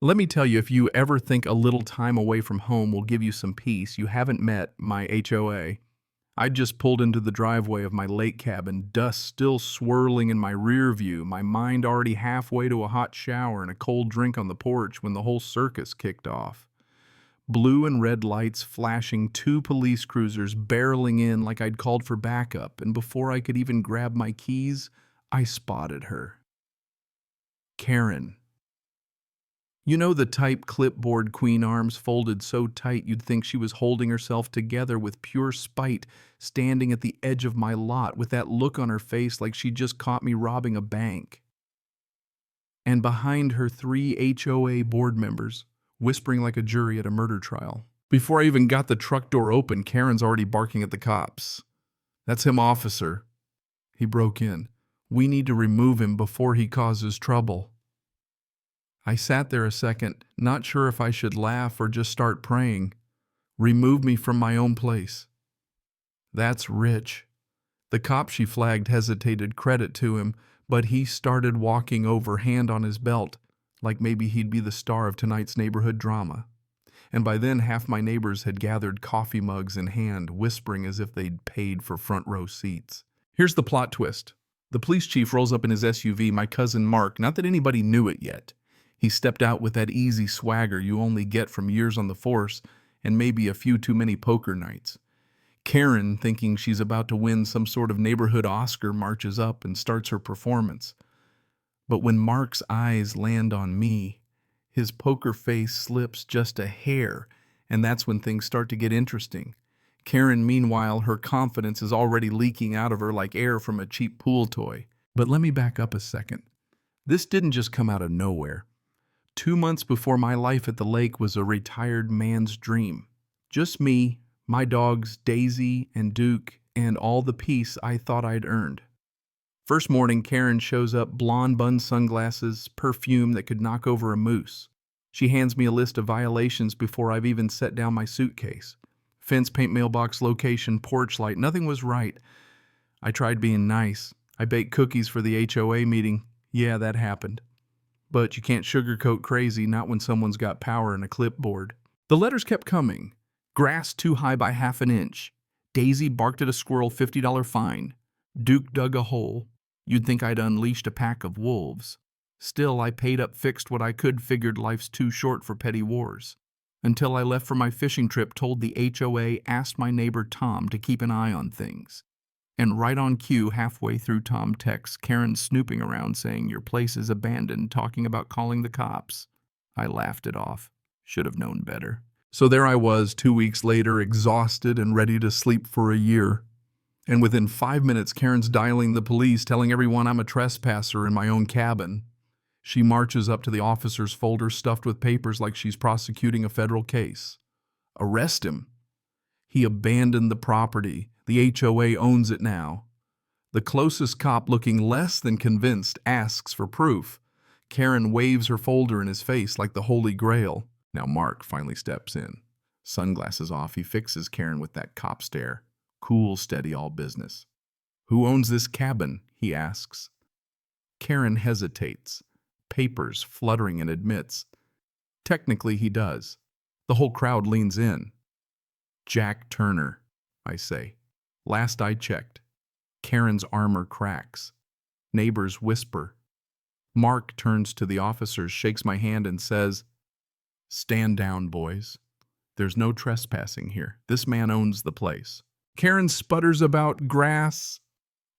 Let me tell you, if you ever think a little time away from home will give you some peace, you haven't met my HOA. I just pulled into the driveway of my lake cabin, dust still swirling in my rear view, my mind already halfway to a hot shower and a cold drink on the porch when the whole circus kicked off. Blue and red lights flashing, two police cruisers barreling in like I'd called for backup, and before I could even grab my keys, I spotted her. Karen. You know the type clipboard queen arms folded so tight you'd think she was holding herself together with pure spite, standing at the edge of my lot with that look on her face like she'd just caught me robbing a bank. And behind her, three HOA board members, whispering like a jury at a murder trial. Before I even got the truck door open, Karen's already barking at the cops. "That's him, officer." He broke in. "We need to remove him before he causes trouble." I sat there a second, not sure if I should laugh or just start praying. Remove me from my own place. That's rich. The cop she flagged hesitated, credit to him, but he started walking over, hand on his belt, like maybe he'd be the star of tonight's neighborhood drama. And by then, half my neighbors had gathered, coffee mugs in hand, whispering as if they'd paid for front row seats. Here's the plot twist. The police chief rolls up in his SUV, my cousin Mark, not that anybody knew it yet. He stepped out with that easy swagger you only get from years on the force and maybe a few too many poker nights. Karen, thinking she's about to win some sort of neighborhood Oscar, marches up and starts her performance. But when Mark's eyes land on me, his poker face slips just a hair, and that's when things start to get interesting. Karen, meanwhile, her confidence is already leaking out of her like air from a cheap pool toy. But let me back up a second. This didn't just come out of nowhere. 2 months before, my life at the lake was a retired man's dream. Just me, my dogs Daisy and Duke, and all the peace I thought I'd earned. First morning, Karen shows up, blonde bun sunglasses, perfume that could knock over a moose. She hands me a list of violations before I've even set down my suitcase. Fence, paint, mailbox, location, porch light, nothing was right. I tried being nice. I baked cookies for the HOA meeting. Yeah, that happened. But you can't sugarcoat crazy, not when someone's got power and a clipboard. The letters kept coming. Grass too high by half an inch. Daisy barked at a squirrel, $50 fine. Duke dug a hole. You'd think I'd unleashed a pack of wolves. Still, I paid up, fixed what I could, figured life's too short for petty wars. Until I left for my fishing trip, told the HOA, asked my neighbor Tom to keep an eye on things. And right on cue, halfway through Tom texts, Karen snooping around saying, "Your place is abandoned," talking about calling the cops. I laughed it off. Should have known better. So there I was, 2 weeks later, exhausted and ready to sleep for a year. And within 5 minutes, Karen's dialing the police, telling everyone I'm a trespasser in my own cabin. She marches up to the officer's folder stuffed with papers like she's prosecuting a federal case. Arrest him. He abandoned the property. The HOA owns it now. The closest cop, looking less than convinced, asks for proof. Karen waves her folder in his face like the Holy Grail. Now Mark finally steps in. Sunglasses off, he fixes Karen with that cop stare. Cool, steady, all business. "Who owns this cabin?" he asks. Karen hesitates, papers fluttering, and admits. Technically, he does. The whole crowd leans in. "Jack Turner," I say. "Last I checked." Karen's armor cracks. Neighbors whisper. Mark turns to the officers, shakes my hand, and says, "Stand down, boys. There's no trespassing here. This man owns the place." Karen sputters about grass,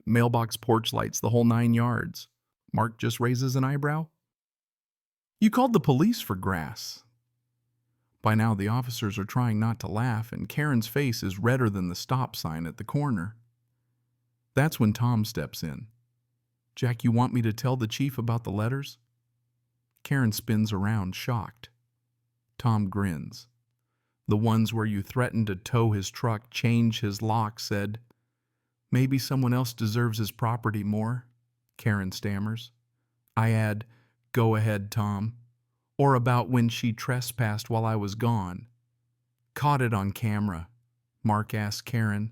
mailbox, porch lights, the whole 9 yards. Mark just raises an eyebrow. "You called the police for grass." By now, the officers are trying not to laugh, and Karen's face is redder than the stop sign at the corner. That's when Tom steps in. "Jack, you want me to tell the chief about the letters?" Karen spins around, shocked. Tom grins. "The ones where you threatened to tow his truck, change his lock," said. "Maybe someone else deserves his property more," Karen stammers. I add, "Go ahead, Tom." Or about when she trespassed while I was gone. "Caught it on camera," Mark asks Karen.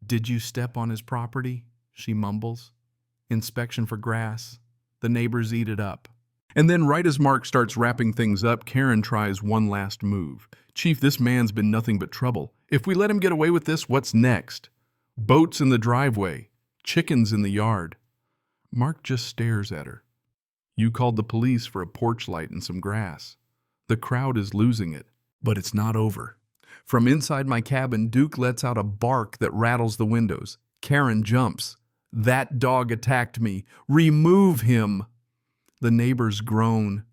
"Did you step on his property?" she mumbles. "Inspection for grass. The neighbors eat it up." And then right as Mark starts wrapping things up, Karen tries one last move. Chief, this man's been nothing but trouble. If we let him get away with this, what's next? Boats in the driveway, chickens in the yard. Mark just stares at her. You called the police for a porch light and some grass. The crowd is losing it, but it's not over. From inside my cabin, Duke lets out a bark that rattles the windows. Karen jumps. That dog attacked me. Remove him. The neighbors groan.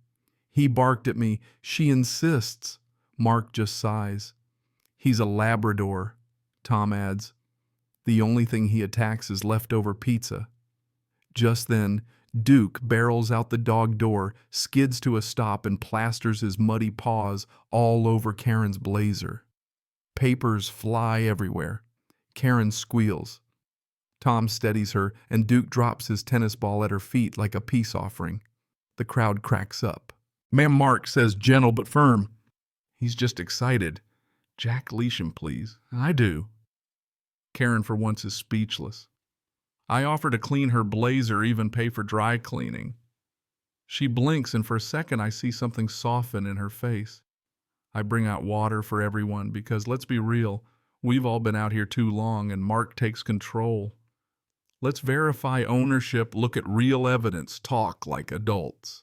He barked at me. She insists. Mark just sighs. He's a Labrador, Tom adds. The only thing he attacks is leftover pizza. Just then, Duke barrels out the dog door, skids to a stop, and plasters his muddy paws all over Karen's blazer. Papers fly everywhere. Karen squeals. Tom steadies her, and Duke drops his tennis ball at her feet like a peace offering. The crowd cracks up. Ma'am, Mark says gentle but firm. He's just excited. Jack, leash him, please. I do. Karen for once is speechless. I offer to clean her blazer, even pay for dry cleaning. She blinks, and for a second I see something soften in her face. I bring out water for everyone because, let's be real, we've all been out here too long, and Mark takes control. Let's verify ownership, look at real evidence, talk like adults.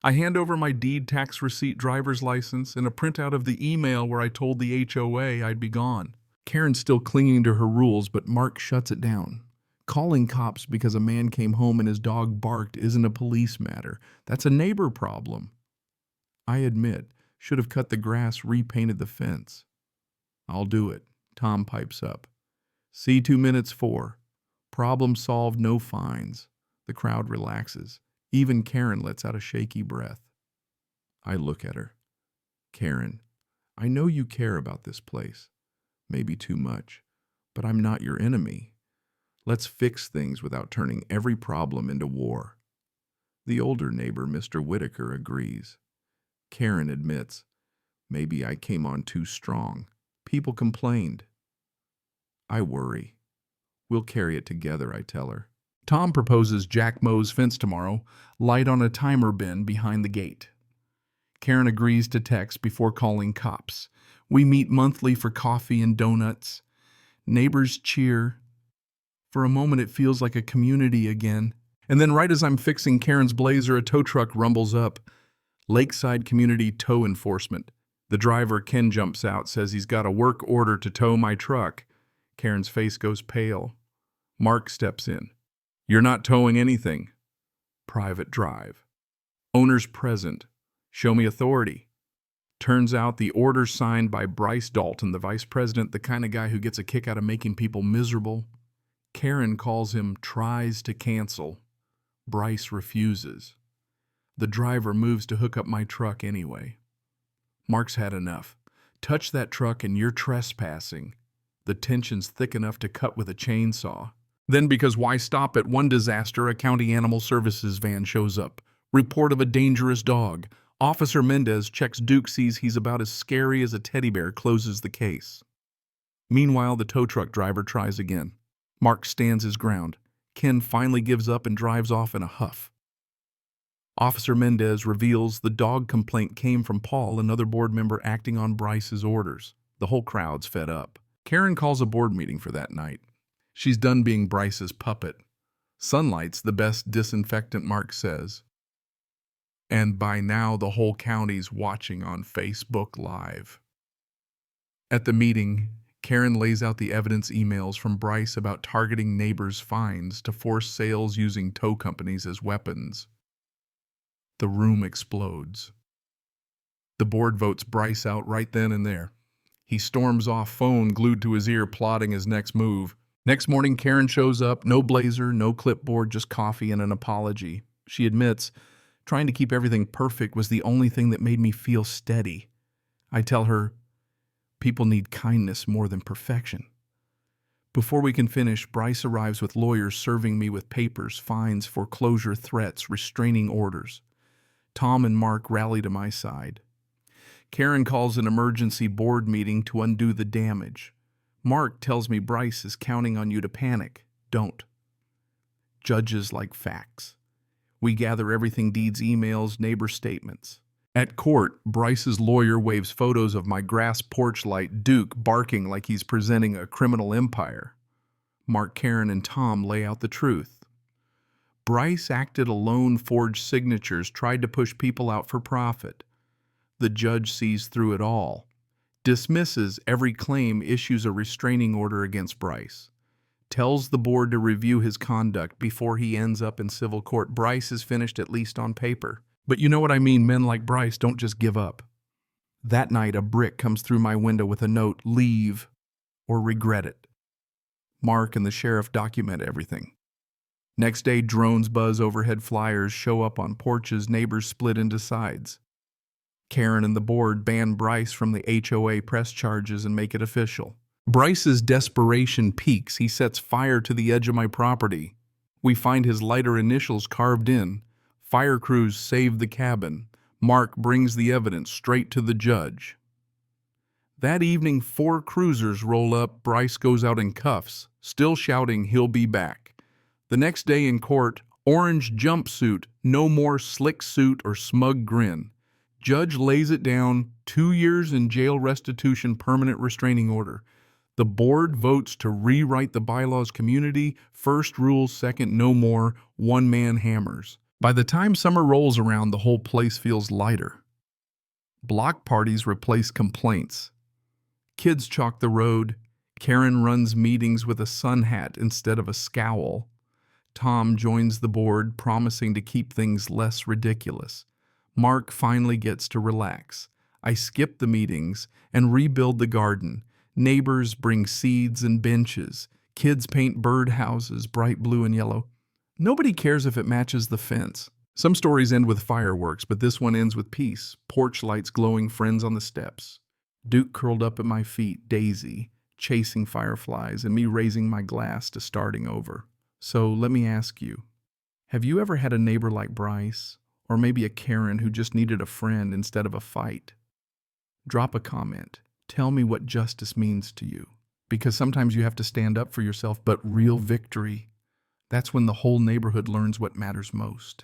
I hand over my deed, tax receipt, driver's license, and a printout of the email where I told the HOA I'd be gone. Karen's still clinging to her rules, but Mark shuts it down. Calling cops because a man came home and his dog barked isn't a police matter. That's a neighbor problem. I admit, should have cut the grass, repainted the fence. I'll do it, Tom pipes up. See 2 minutes 4. Problem solved, no fines. The crowd relaxes. Even Karen lets out a shaky breath. I look at her. Karen, I know you care about this place. Maybe too much. But I'm not your enemy. Let's fix things without turning every problem into war. The older neighbor, Mr. Whitaker, agrees. Karen admits, maybe I came on too strong. People complained. I worry. We'll carry it together, I tell her. Tom proposes Jack mows fence tomorrow, light on a timer bin behind the gate. Karen agrees to text before calling cops. We meet monthly for coffee and donuts. Neighbors cheer. For a moment, it feels like a community again. And then right as I'm fixing Karen's blazer, a tow truck rumbles up. Lakeside Community Tow Enforcement. The driver, Ken, jumps out, says he's got a work order to tow my truck. Karen's face goes pale. Mark steps in. You're not towing anything. Private drive. Owners present. Show me authority. Turns out the order's signed by Bryce Dalton, the vice president, the kind of guy who gets a kick out of making people miserable. Karen calls him tries to cancel. Bryce refuses. The driver moves to hook up my truck anyway. Mark's had enough. Touch that truck and you're trespassing. The tension's thick enough to cut with a chainsaw. Then, because why stop at one disaster, a county animal services van shows up. Report of a dangerous dog. Officer Mendez checks Duke, sees he's about as scary as a teddy bear, closes the case. Meanwhile, the tow truck driver tries again. Mark stands his ground. Ken finally gives up and drives off in a huff. Officer Mendez reveals the dog complaint came from Paul, another board member acting on Bryce's orders. The whole crowd's fed up. Karen calls a board meeting for that night. She's done being Bryce's puppet. Sunlight's the best disinfectant, Mark says. And by now the whole county's watching on Facebook Live. At the meeting, Karen lays out the evidence emails from Bryce about targeting neighbors' fines to force sales using tow companies as weapons. The room explodes. The board votes Bryce out right then and there. He storms off, phone glued to his ear, plotting his next move. Next morning, Karen shows up, no blazer, no clipboard, just coffee and an apology. She admits, trying to keep everything perfect was the only thing that made me feel steady. I tell her, people need kindness more than perfection. Before we can finish, Bryce arrives with lawyers serving me with papers, fines, foreclosure threats, restraining orders. Tom and Mark rally to my side. Karen calls an emergency board meeting to undo the damage. Mark tells me Bryce is counting on you to panic. Don't. Judges like facts. We gather everything: deeds, emails, neighbor statements. At court, Bryce's lawyer waves photos of my grass porch light Duke barking like he's presenting a criminal empire. Mark, Karen, and Tom lay out the truth. Bryce acted alone, forged signatures, tried to push people out for profit. The judge sees through it all, dismisses every claim, issues a restraining order against Bryce, tells the board to review his conduct before he ends up in civil court. Bryce is finished, at least on paper. But you know what I mean, men like Bryce don't just give up. That night, a brick comes through my window with a note: leave or regret it. Mark and the sheriff document everything. Next day, drones buzz overhead, flyers show up on porches, neighbors split into sides. Karen and the board ban Bryce from the HOA, press charges, and make it official. Bryce's desperation peaks. He sets fire to the edge of my property. We find his lighter initials carved in. Fire crews save the cabin. Mark brings the evidence straight to the judge. That evening, 4 cruisers roll up. Bryce goes out in cuffs, still shouting he'll be back. The next day in court, orange jumpsuit, no more slick suit or smug grin. Judge lays it down: 2 years in jail, restitution, permanent restraining order. The board votes to rewrite the bylaws. Community first rules, second no more. One man hammers. By the time summer rolls around, the whole place feels lighter. Block parties replace complaints. Kids chalk the road. Karen runs meetings with a sun hat instead of a scowl. Tom joins the board, promising to keep things less ridiculous. Mark finally gets to relax. I skip the meetings and rebuild the garden. Neighbors bring seeds and benches. Kids paint birdhouses, bright blue and yellow. Nobody cares if it matches the fence. Some stories end with fireworks, but this one ends with peace. Porch lights glowing, friends on the steps. Duke curled up at my feet, Daisy chasing fireflies, and me raising my glass to starting over. So let me ask you, have you ever had a neighbor like Bryce? Or maybe a Karen who just needed a friend instead of a fight? Drop a comment. Tell me what justice means to you. Because sometimes you have to stand up for yourself, but real victory, that's when the whole neighborhood learns what matters most.